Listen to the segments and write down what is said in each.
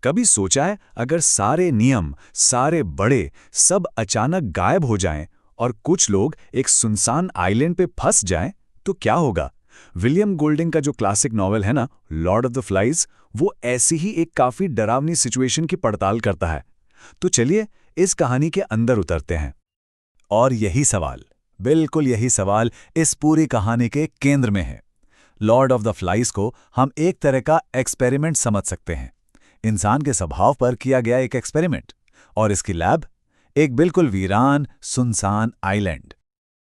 कभी सोचा है अगर सारे नियम, सारे बड़े, सब अचानक गायब हो जाएं और कुछ लोग एक सुनसान आइलैंड पे फंस जाएं, तो क्या होगा? विलियम गोल्डिंग का जो क्लासिक नॉवेल है ना, लॉर्ड ऑफ द फ्लाइज, वो ऐसी ही एक काफी डरावनी सिचुएशन की पड़ताल करता है। तो चलिए इस कहानी के अंदर उतरते हैं। और यही सवाल, बिल्कुल यही सवाल इस पूरी कहानी के केंद्र में है। लॉर्ड ऑफ द फ्लाइज को हम एक तरह का एक्सपेरिमेंट समझ सकते हैं, इंसान के स्वभाव पर किया गया एक एक्सपेरिमेंट। और इसकी लैब एक बिल्कुल वीरान सुनसान आइलैंड।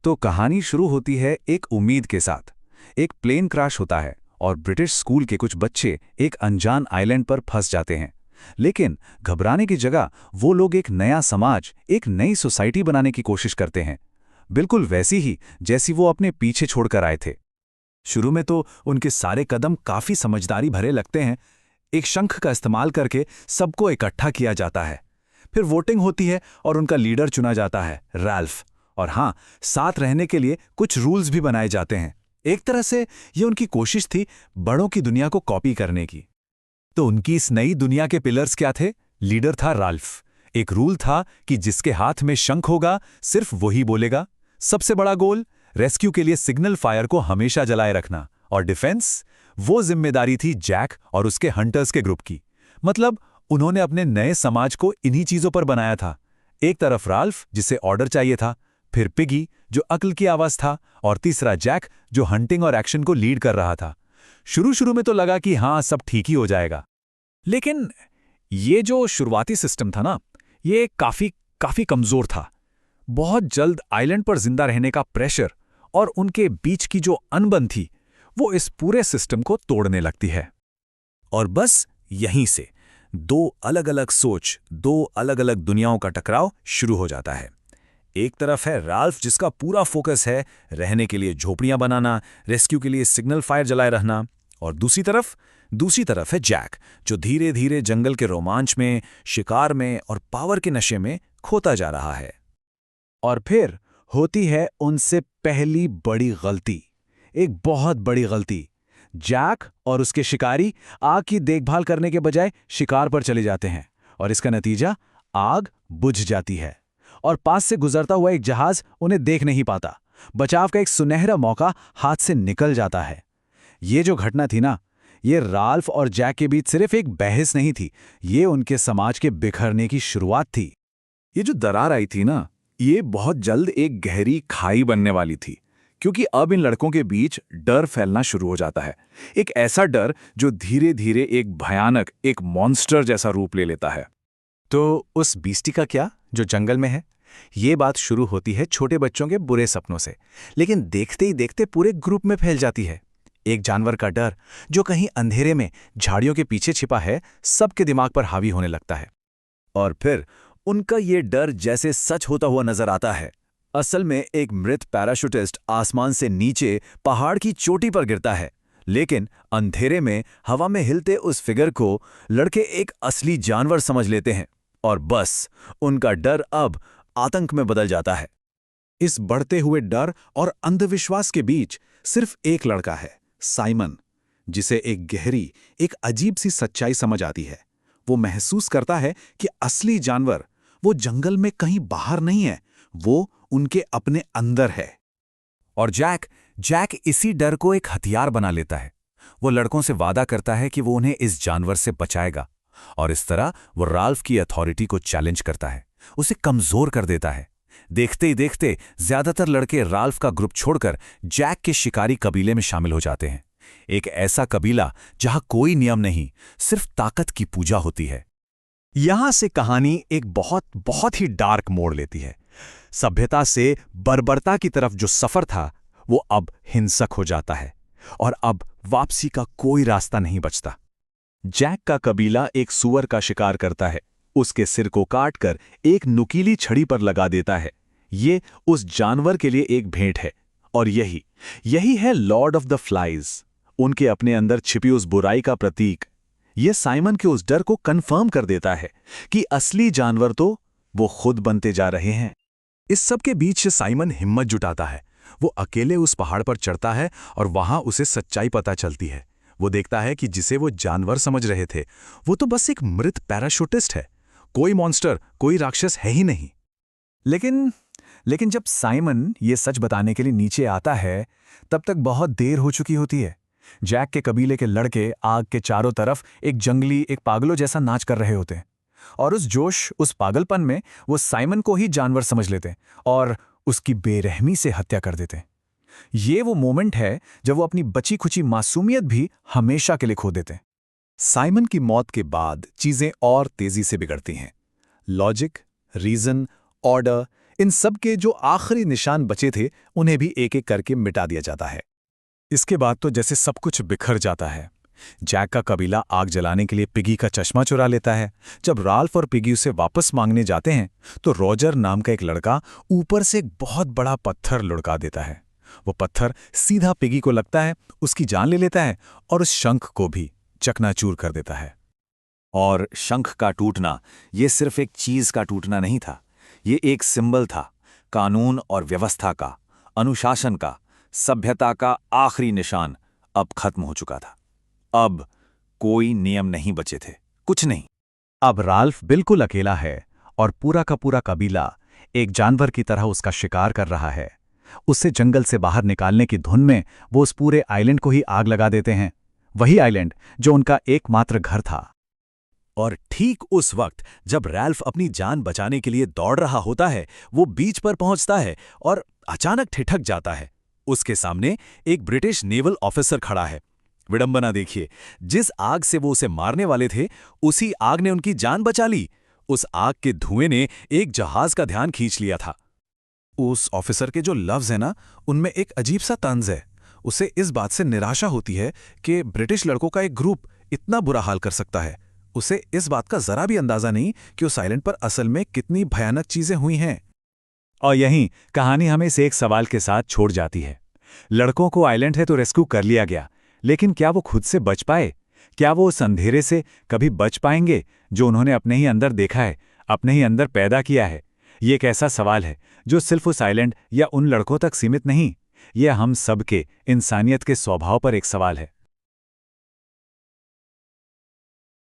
तो कहानी शुरू होती है एक उम्मीद के साथ। एक प्लेन क्रैश होता है और ब्रिटिश स्कूल के कुछ बच्चे एक अनजान आइलैंड पर फंस जाते हैं। लेकिन घबराने की जगह वो लोग एक नया समाज, एक नई सोसाइटी बनाने की कोशिश करते हैं, बिल्कुल वैसी ही जैसी वो अपने पीछे छोड़कर आए थे। शुरू में तो उनके सारे कदम काफी समझदारी भरे लगते हैं। एक शंख का इस्तेमाल करके सबको इकट्ठा किया जाता है, फिर वोटिंग होती है और उनका लीडर चुना जाता है, रैल्फ। और हाँ, साथ रहने के लिए कुछ रूल्स भी बनाए जाते हैं। एक तरह से ये उनकी कोशिश थी बड़ों की दुनिया को कॉपी करने की। तो उनकी इस नई दुनिया के पिलर्स क्या थे? लीडर था राल्फ। एक रूल था कि जिसके हाथ में शंख होगा सिर्फ वही बोलेगा। सबसे बड़ा गोल, रेस्क्यू के लिए सिग्नल फायर को हमेशा जलाए रखना। और डिफेंस, वो जिम्मेदारी थी जैक और उसके हंटर्स के ग्रुप की। मतलब उन्होंने अपने नए समाज को इन्हीं चीजों पर बनाया था। एक तरफ राल्फ जिसे ऑर्डर चाहिए था, फिर पिगी जो अक्ल की आवाज था, और तीसरा जैक जो हंटिंग और एक्शन को लीड कर रहा था। शुरू शुरू में तो लगा कि हाँ, सब ठीक ही हो जाएगा। लेकिन ये जो शुरुआती सिस्टम था ना, ये काफी कमजोर था। बहुत जल्द आइलैंड पर जिंदा रहने का प्रेशर और उनके बीच की जो अनबन थी, वो इस पूरे सिस्टम को तोड़ने लगती है। और बस यहीं से दो अलग अलग सोच, दो अलग अलग दुनियाओं का टकराव शुरू हो जाता है। एक तरफ है राल्फ जिसका पूरा फोकस है रहने के लिए झोपड़ियां बनाना, रेस्क्यू के लिए सिग्नल फायर जलाए रहना। और दूसरी तरफ है जैक जो धीरे धीरे जंगल के रोमांच में, शिकार में और पावर के नशे में खोता जा रहा है। और फिर होती है उनसे पहली बड़ी गलती, एक बहुत बड़ी गलती। जैक और उसके शिकारी आग की देखभाल करने के बजाय शिकार पर चले जाते हैं, और इसका नतीजा, आग बुझ जाती है और पास से गुजरता हुआ एक जहाज उन्हें देख नहीं पाता। बचाव का एक सुनहरा मौका हाथ से निकल जाता है। ये जो घटना थी ना, ये राल्फ और जैक के बीच सिर्फ एक बहस नहीं थी, ये उनके समाज के बिखरने की शुरुआत थी। ये जो दरार आई थी ना, ये बहुत जल्द एक गहरी खाई बनने वाली थी, क्योंकि अब इन लड़कों के बीच डर फैलना शुरू हो जाता है। एक ऐसा डर जो धीरे धीरे एक भयानक, एक मॉन्स्टर जैसा रूप ले लेता है। तो उस बीस्टी का क्या, जो जंगल में है? ये बात शुरू होती है छोटे बच्चों के बुरे सपनों से, लेकिन देखते ही देखते पूरे ग्रुप में फैल जाती है। एक जानवर का डर जो कहीं अंधेरे में झाड़ियों के पीछे छिपा है, सबके दिमाग पर हावी होने लगता है। और फिर उनका ये डर जैसे सच होता हुआ नजर आता है। असल में एक मृत पैराशूटिस्ट आसमान से नीचे पहाड़ की चोटी पर गिरता है, लेकिन अंधेरे में हवा में हिलते उस फिगर को लड़के एक असली जानवर समझ लेते हैं। और बस उनका डर अब आतंक में बदल जाता है। इस बढ़ते हुए डर और अंधविश्वास के बीच सिर्फ एक लड़का है, साइमन, जिसे एक गहरी, एक अजीब सी सच्चाई समझ आती है। वो महसूस करता है कि असली जानवर वो जंगल में कहीं बाहर नहीं है, वो उनके अपने अंदर है। और जैक इसी डर को एक हथियार बना लेता है। वो लड़कों से वादा करता है कि वो उन्हें इस जानवर से बचाएगा, और इस तरह वो राल्फ की अथॉरिटी को चैलेंज करता है, उसे कमजोर कर देता है। देखते ही देखते ज्यादातर लड़के राल्फ का ग्रुप छोड़कर जैक के शिकारी कबीले में शामिल हो जाते हैं। एक ऐसा कबीला जहां कोई नियम नहीं, सिर्फ ताकत की पूजा होती है। यहां से कहानी एक बहुत ही डार्क मोड़ लेती है। सभ्यता से बर्बरता की तरफ जो सफर था, वो अब हिंसक हो जाता है, और अब वापसी का कोई रास्ता नहीं बचता। जैक का कबीला एक सूअर का शिकार करता है, उसके सिर को काटकर एक नुकीली छड़ी पर लगा देता है। ये उस जानवर के लिए एक भेंट है। और यही है लॉर्ड ऑफ द फ्लाइज, उनके अपने अंदर छिपी उस बुराई का प्रतीक। ये साइमन के उस डर को कंफर्म कर देता है कि असली जानवर तो वो खुद बनते जा रहे हैं। इस सब के बीच से साइमन हिम्मत जुटाता है। वो अकेले उस पहाड़ पर चढ़ता है और वहां उसे सच्चाई पता चलती है। वो देखता है कि जिसे वो जानवर समझ रहे थे वो तो बस एक मृत पैराशूटिस्ट है, कोई मॉन्स्टर, कोई राक्षस है ही नहीं। लेकिन लेकिन जब साइमन ये सच बताने के लिए नीचे आता है, तब तक बहुत देर हो चुकी होती है। जैक के कबीले के लड़के आग के चारों तरफ एक पागलों जैसा नाच कर रहे होते हैं, और उस जोश, उस पागलपन में वो साइमन को ही जानवर समझ लेते हैं और उसकी बेरहमी से हत्या कर देते हैं। ये वो मोमेंट है जब वो अपनी बची खुची मासूमियत भी हमेशा के लिए खो देते हैं। साइमन की मौत के बाद चीजें और तेजी से बिगड़ती हैं। लॉजिक, रीजन, ऑर्डर, इन सब के जो आखिरी निशान बचे थे उन्हें भी एक एक करके मिटा दिया जाता है। इसके बाद तो जैसे सब कुछ बिखर जाता है। जैक का कबीला आग जलाने के लिए पिगी का चश्मा चुरा लेता है। जब राल्फ और पिगी उसे वापस मांगने जाते हैं तो रॉजर नाम का एक लड़का ऊपर से एक बहुत बड़ा पत्थर लुढ़का देता है। वो पत्थर सीधा पिगी को लगता है, उसकी जान ले लेता है और उस शंख को भी चकनाचूर कर देता है। और शंख का टूटना ये सिर्फ एक चीज का टूटना नहीं था, ये एक सिंबल था, कानून और व्यवस्था का, अनुशासन का, सभ्यता का आखिरी निशान अब खत्म हो चुका था। अब कोई नियम नहीं बचे थे, कुछ नहीं। अब राल्फ बिल्कुल अकेला है और पूरा का पूरा कबीला एक जानवर की तरह उसका शिकार कर रहा है। उसे जंगल से बाहर निकालने की धुन में वो उस पूरे आइलैंड को ही आग लगा देते हैं, वही आइलैंड जो उनका एकमात्र घर था। और ठीक उस वक्त जब रैल्फ अपनी जान बचाने के लिए दौड़ रहा होता है, वो बीच पर पहुंचता है और अचानक ठिठक जाता है। उसके सामने एक ब्रिटिश नेवल ऑफिसर खड़ा है। विडंबना देखिए, जिस आग से वो उसे मारने वाले थे उसी आग ने उनकी जान बचा ली। उस आग के धुएं ने एक जहाज का ध्यान खींच लिया था। उस ऑफिसर के जो लफ्ज हैं ना, उनमें एक अजीब सा तंज है। उसे इस बात से निराशा होती है कि ब्रिटिश लड़कों का एक ग्रुप इतना बुरा हाल कर सकता है। उसे इस बात का जरा भी अंदाजा नहीं कि उस आइलैंड पर असल में कितनी भयानक चीजें हुई हैं। और यहीं कहानी हमें इस एक सवाल के साथ छोड़ जाती है। लड़कों को आइलैंड है तो रेस्क्यू कर लिया गया, लेकिन क्या वो खुद से बच पाए? क्या वो उस अंधेरे से कभी बच पाएंगे जो उन्होंने अपने ही अंदर देखा है, अपने ही अंदर पैदा किया है? ये एक ऐसा सवाल है जो सिर्फ उस आइलैंड या उन लड़कों तक सीमित नहीं, ये हम सब के इंसानियत के स्वभाव पर एक सवाल है।